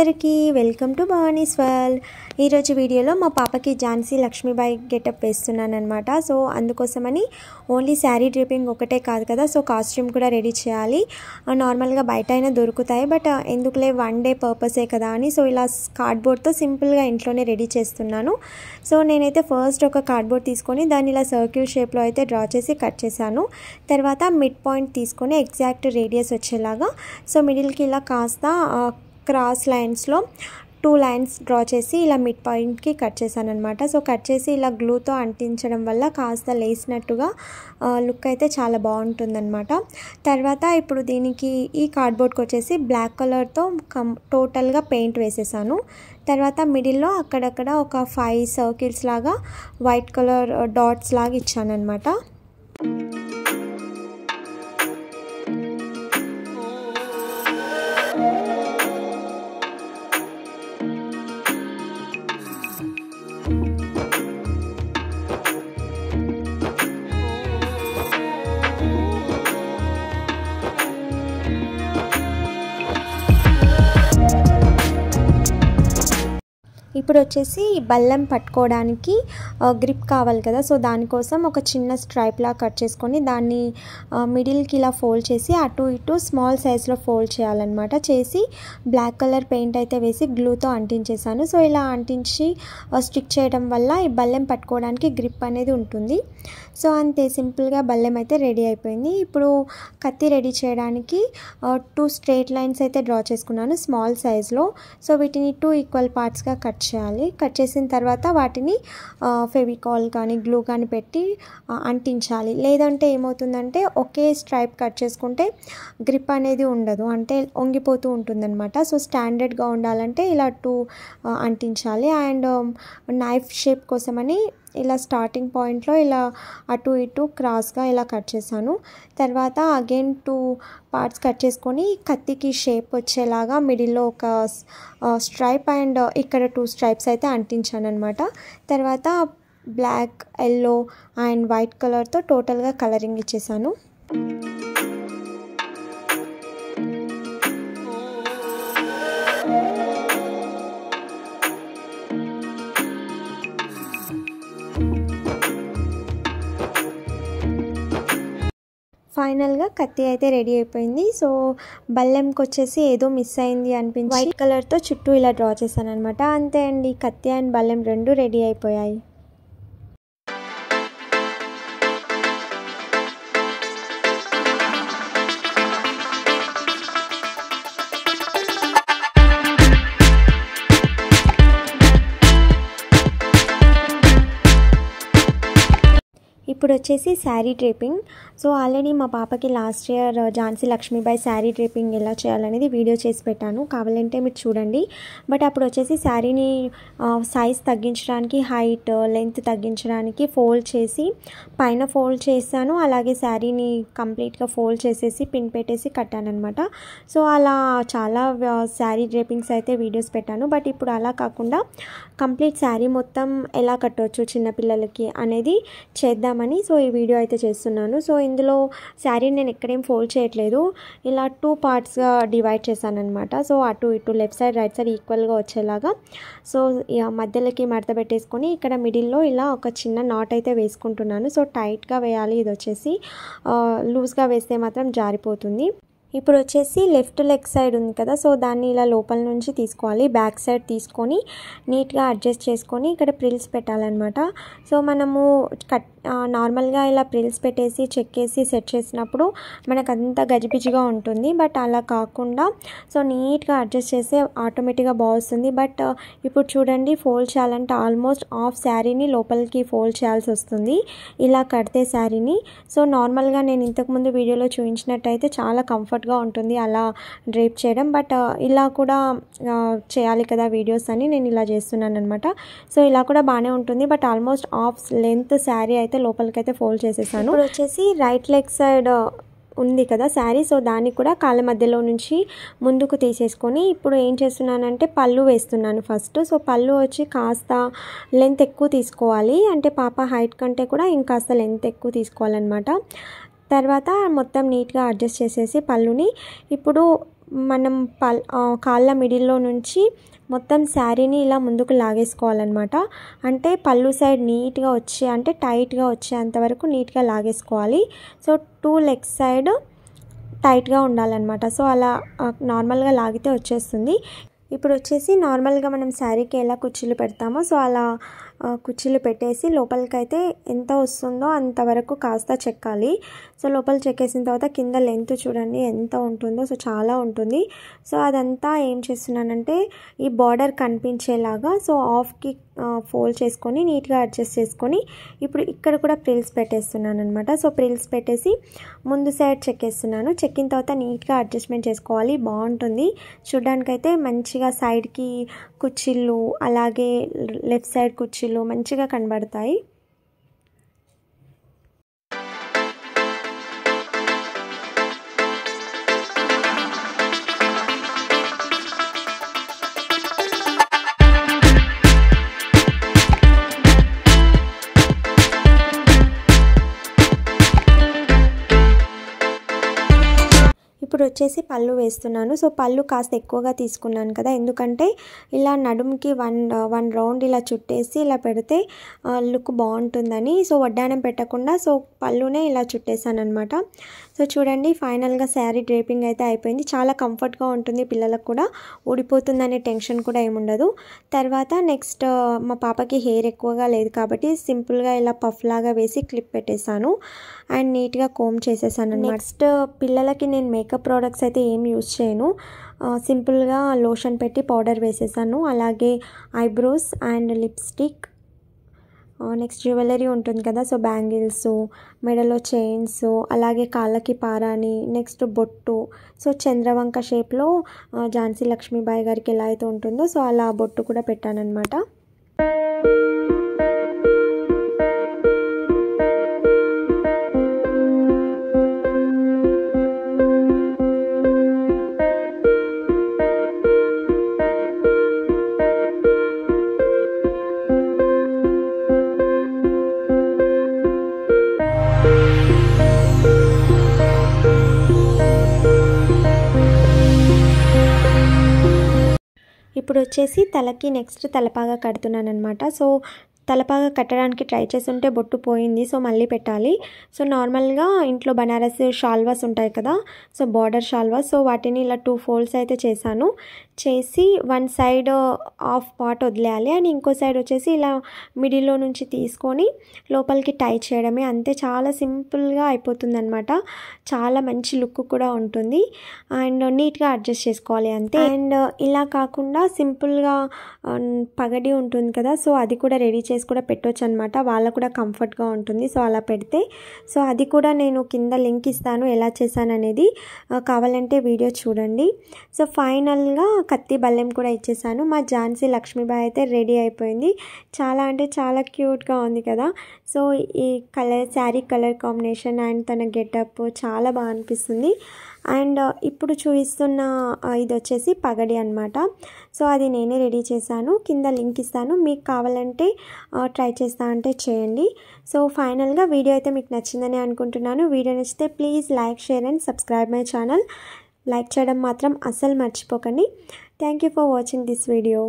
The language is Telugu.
అందరికీ వెల్కమ్ టు భవానీస్ వరల్డ్. ఈరోజు వీడియోలో మా పాపకి ఝాన్సీ లక్ష్మీబాయి గెటప్ వేస్తున్నాను అనమాట. సో అందుకోసమని ఓన్లీ శారీ డ్రిప్పింగ్ ఒకటే కాదు కదా, సో కాస్ట్యూమ్ కూడా రెడీ చేయాలి. నార్మల్గా బయట అయినా దొరుకుతాయి, బట్ ఎందుకులే వన్ డే పర్పసే కదా అని సో ఇలా కార్డ్బోర్డ్తో సింపుల్గా ఇంట్లోనే రెడీ చేస్తున్నాను. సో నేనైతే ఫస్ట్ ఒక కార్డ్బోర్డ్ తీసుకొని దాన్ని ఇలా సర్కిల్ షేప్లో అయితే డ్రా చేసి కట్ చేశాను. తర్వాత మిడ్ పాయింట్ తీసుకొని ఎగ్జాక్ట్ రేడియస్ వచ్చేలాగా సో మిడిల్కి ఇలా కాస్త క్రాస్ లైన్స్లో 2 లైన్స్ డ్రా చేసి ఇలా మిడ్ పాయింట్కి కట్ చేశాను అనమాట. సో కట్ చేసి ఇలా గ్లూతో అంటించడం వల్ల కాస్త లేసినట్టుగా లుక్ అయితే చాలా బాగుంటుందన్నమాట. తర్వాత ఇప్పుడు దీనికి ఈ కార్డ్బోర్డ్కి వచ్చేసి బ్లాక్ కలర్తో టోటల్గా పెయింట్ వేసేసాను. తర్వాత మిడిల్లో అక్కడక్కడ ఒక 5 సర్కిల్స్ లాగా వైట్ కలర్ డాట్స్ లాగా ఇచ్చాను అనమాట. ఇప్పుడు వచ్చేసి బెల్లం పట్టుకోవడానికి గ్రిప్ కావాలి కదా, సో దానికోసం ఒక చిన్న స్ట్రైప్ లా కట్ చేసుకొని దాన్ని మిడిల్కి ఇలా ఫోల్డ్ చేసి అటు ఇటు స్మాల్ సైజ్లో ఫోల్డ్ చేయాలన్నమాట. చేసి బ్లాక్ కలర్ పెయింట్ అయితే వేసి గ్లూతో అంటించేసాను. సో ఇలా అంటించి స్టిక్ చేయడం వల్ల ఈ బెల్లం పట్టుకోవడానికి గ్రిప్ అనేది ఉంటుంది. సో అంతే, సింపుల్గా బెల్లం అయితే రెడీ అయిపోయింది. ఇప్పుడు కత్తి రెడీ చేయడానికి 2 స్ట్రైట్ లైన్స్ అయితే డ్రా చేసుకున్నాను స్మాల్ సైజ్లో. సో వీటిని 2 ఈక్వల్ పార్ట్స్గా కట్ చేయాలి. కట్ చేసిన తర్వాత వాటిని ఫెవికాల్ కానీ గ్లూ కానీ పెట్టి అంటించాలి. లేదంటే ఏమవుతుందంటే ఒకే స్ట్రైప్ కట్ చేసుకుంటే గ్రిప్ అనేది ఉండదు, అంటే వంగిపోతూ ఉంటుందన్నమాట. సో స్టాండర్డ్గా ఉండాలంటే ఇలా 2 అంటించాలి. అండ్ నైఫ్ షేప్ కోసమని ఇలా స్టార్టింగ్ పాయింట్లో ఇలా అటు ఇటు క్రాస్గా ఇలా కట్ చేశాను. తర్వాత అగైన్ 2 పార్ట్స్ కట్ చేసుకొని కత్తికి షేప్ వచ్చేలాగా మిడిల్లో ఒక స్ట్రైప్ అండ్ ఇక్కడ 2 స్ట్రైప్స్ అయితే అంటించాను అనమాట. తర్వాత బ్లాక్, ఎల్లో అండ్ వైట్ కలర్తో టోటల్గా కలరింగ్ ఇచ్చేసాను. ఫైనల్గా కత్తి అయితే రెడీ అయిపోయింది. సో బెల్లంకి వచ్చేసి ఏదో మిస్ అయింది అనిపించి వైట్ కలర్తో చుట్టూ ఇలా డ్రా చేశాను అనమాట. అంతే అండి, కత్తి అండ్ బెల్లం 2 రెడీ అయిపోయాయి. ఇప్పుడు వచ్చేసి శారీ డ్రేపింగ్. సో ఆల్రెడీ మా పాపకి last year Jhansi Lakshmibai sari draping ఎలా చేయాలనేది వీడియో చేసి పెట్టాను, కావాలంటే మీరు చూడండి. బట్ అప్పుడు వచ్చేసి శారీని సైజ్ తగ్గించడానికి, హైట్ లెంత్ తగ్గించడానికి ఫోల్డ్ చేసి పైన ఫోల్డ్ చేశాను. అలాగే శారీని కంప్లీట్గా ఫోల్డ్ చేసేసి పిన్ పెట్టేసి కట్టాను అనమాట. సో అలా చాలా శారీ డ్రేపింగ్స్ అయితే వీడియోస్ పెట్టాను. బట్ ఇప్పుడు అలా కాకుండా కంప్లీట్ శారీ మొత్తం ఎలా కట్టవచ్చు చిన్నపిల్లలకి అనేది చేద్దామని సో ఈ వీడియో అయితే చేస్తున్నాను. సో ఇందులో శారీ నేను ఎక్కడేం ఫోల్డ్ చేయట్లేదు, ఇలా 2 పార్ట్స్గా డివైడ్ చేశాను అనమాట. సో అటు ఇటు లెఫ్ట్ సైడ్ రైట్ సైడ్ ఈక్వల్గా వచ్చేలాగా సో మధ్యలోకి మడత పెట్టేసుకొని ఇక్కడ మిడిల్లో ఇలా ఒక చిన్న నాట్ అయితే వేసుకుంటున్నాను. సో టైట్గా వేయాలి, ఇది వచ్చేసి లూజ్గా వేస్తే మాత్రం జారిపోతుంది. ఇప్పుడు వచ్చేసి లెఫ్ట్ లెగ్ సైడ్ ఉంది కదా, సో దాన్ని ఇలా లోపల నుంచి తీసుకోవాలి. బ్యాక్ సైడ్ తీసుకొని నీట్గా అడ్జస్ట్ చేసుకొని ఇక్కడ ప్రిల్స్ పెట్టాలన్నమాట. సో మనము నార్మల్గా ఇలా ప్రిల్స్ పెట్టేసి చెక్కేసి సెట్ చేసినప్పుడు మనకు అంతా గజిబిజిగా ఉంటుంది. బట్ అలా కాకుండా సో నీట్గా అడ్జస్ట్ చేస్తే ఆటోమేటిక్గా బాగుంది. బట్ ఇప్పుడు చూడండి, ఫోల్డ్ చేయాలంటే ఆల్మోస్ట్ హాఫ్ శారీని లోపలికి ఫోల్డ్ చేయాల్సి వస్తుంది ఇలా కడితే శారీని. సో నార్మల్గా నేను ఇంతకుముందు వీడియోలో చూపించినట్టయితే చాలా కంఫర్ట్గా ఉంటుంది అలా డ్రేప్ చేయడం. బట్ ఇలా కూడా చేయాలి కదా వీడియోస్ అని నేను ఇలా చేస్తున్నాను అనమాట. సో ఇలా కూడా బాగానే ఉంటుంది. But almost half length sari అయితే లోపలికైతే ఫోల్డ్ చేసేసాను. ఇప్పుడు వచ్చేసి రైట్ లెగ్ సైడ్ ఉంది కదా శారీ, సో దాన్ని కూడా కాళ్ళ మధ్యలో నుంచి ముందుకు తీసేసుకొని ఇప్పుడు ఏం చేస్తున్నానంటే పళ్ళు వేస్తున్నాను ఫస్ట్. సో పళ్ళు వచ్చి కాస్త లెంత్ ఎక్కువ తీసుకోవాలి, అంటే పాప హైట్ కంటే కూడా ఇంకాస్త లెంత్ ఎక్కువ తీసుకోవాలన్నమాట. తర్వాత మొత్తం నీట్గా అడ్జస్ట్ చేసేసి పళ్ళుని ఇప్పుడు మనం కాళ్ళ మిడిల్లో నుంచి మొత్తం శారీని ఇలా ముందుకు లాగేసుకోవాలన్నమాట. అంటే పళ్ళు సైడ్ నీట్గా వచ్చే అంటే టైట్గా వచ్చేంతవరకు నీట్గా లాగేసుకోవాలి. సో 2 లెగ్స్ సైడ్ టైట్గా ఉండాలన్నమాట. సో అలా నార్మల్గా లాగితే వచ్చేస్తుంది. ఇప్పుడు వచ్చేసి నార్మల్గా మనం శారీకి ఎలా కుర్చీలు పెడతామో సో అలా కుర్చీలు పెట్టేసి లోపలికైతే ఎంత వస్తుందో అంతవరకు కాస్త చెక్కాలి. సో లోపల చెక్కేసిన తర్వాత కింద లెంత్ చూడండి ఎంత ఉంటుందో. సో చాలా ఉంటుంది. సో అదంతా ఏం చేస్తున్నానంటే ఈ బార్డర్ కనిపించేలాగా సో హాఫ్కి ఫోల్డ్ చేసుకొని నీట్గా అడ్జస్ట్ చేసుకొని ఇప్పుడు ఇక్కడ కూడా ప్రిల్స్ పెట్టేస్తున్నాను అనమాట. సో ప్రిల్స్ పెట్టేసి ముందు సైడ్ చెక్కేస్తున్నాను. చెక్కిన తర్వాత నీట్గా అడ్జస్ట్మెంట్ చేసుకోవాలి. బాగుంటుంది చూడ్డానికైతే. మంచిగా సైడ్కి కుర్చీలు అలాగే లెఫ్ట్ సైడ్ కుర్చీలు మంచిగా కనబడతాయి. ఇప్పుడు వచ్చేసి పళ్ళు వేస్తున్నాను. సో పళ్ళు కాస్త ఎక్కువగా తీసుకున్నాను కదా, ఎందుకంటే ఇలా నడుముకి వన్ రౌండ్ ఇలా చుట్టేసి ఇలా పెడితే లుక్ బాగుంటుందని. సో వడ్డానం పెట్టకుండా సో పళ్ళునే ఇలా చుట్టేసాను అనమాట. సో చూడండి ఫైనల్గా శారీ డ్రేపింగ్ అయితే అయిపోయింది. చాలా కంఫర్ట్గా ఉంటుంది. పిల్లలకు కూడా ఊడిపోతుందనే టెన్షన్ కూడా ఏముండదు. తర్వాత నెక్స్ట్ మా పాపకి హెయిర్ ఎక్కువగా లేదు కాబట్టి సింపుల్గా ఇలా పఫ్ లాగా వేసి క్లిప్ పెట్టేశాను అండ్ నీట్గా కోమ్ చేసేసాను. నెక్స్ట్ పిల్లలకి నేను మేకప్ ప్రోడక్ట్స్ అయితే ఏం యూజ్ చేయను. సింపుల్గా లోషన్ పెట్టి పౌడర్ వేసేసాను. అలాగే eyebrows and lipstick, next jewellery ఉంటుంది కదా, సో బ్యాంగిల్స్, మెడలో చైన్స్, అలాగే కాళ్ళకి పారాని, నెక్స్ట్ బొట్టు. సో చంద్రవంక షేప్లో ఝాన్సీ లక్ష్మీబాయి గారికి ఎలా అయితే ఉంటుందో సో అలా బొట్టు కూడా పెట్టానన్నమాట. ఇప్పుడు వచ్చేసి తలకి నెక్స్ట్ తలపాగా కడుతున్నాను అనమాట. సో తలపాగా కట్టడానికి ట్రై చేస్తుంటే బొట్టు పోయింది. సో మళ్ళీ పెట్టాలి. సో నార్మల్గా ఇంట్లో బనారస్ షాల్వాస్ ఉంటాయి కదా, సో బార్డర్ షాల్వాస్, సో వాటిని ఇలా 2 ఫోల్డ్స్ అయితే చేశాను. చేసి వన్ సైడ్ హాఫ్ పార్ట్ వదిలేయాలి అండ్ ఇంకో సైడ్ వచ్చేసి ఇలా మిడిల్లో నుంచి తీసుకొని లోపలికి టై చేయడమే. అంతే, చాలా సింపుల్గా అయిపోతుంది అనమాట. చాలా మంచి లుక్ కూడా ఉంటుంది అండ్ నీట్గా అడ్జస్ట్ చేసుకోవాలి అంతే. అండ్ ఇలా కాకుండా సింపుల్గా పగడి ఉంటుంది కదా, సో అది కూడా రెడీ చేసి కూడా పెట్టవచ్చు అనమాట. వాళ్ళకు కూడా కంఫర్ట్గా ఉంటుంది. సో అలా పెడితే సో అది కూడా నేను కింద లింక్ ఇస్తాను ఎలా చేశాను అనేది, కావాలంటే వీడియో చూడండి. సో ఫైనల్గా కత్తి బల్లెం కూడా ఇచ్చేసాను. మా ఝాన్సీ లక్ష్మీబాయి అయితే రెడీ అయిపోయింది. చాలా అంటే చాలా క్యూట్గా ఉంది కదా. సో ఈ శారీ కలర్ కాంబినేషన్ అండ్ తన గెటప్ చాలా బాగా అనిపిస్తుంది. అండ్ ఇప్పుడు చూపిస్తున్న ఇది వచ్చేసి పగడి అనమాట. సో అది నేనే రెడీ చేశాను. కింద లింక్ ఇస్తాను, మీకు కావాలంటే ట్రై చేస్తా అంటే చేయండి. సో ఫైనల్గా వీడియో అయితే మీకు నచ్చిందని అనుకుంటున్నాను. వీడియో నచ్చితే please like, share and subscribe my channel. Like చేయడం మాత్రం అస్సలు మర్చిపోకండి. Thank you for watching this video.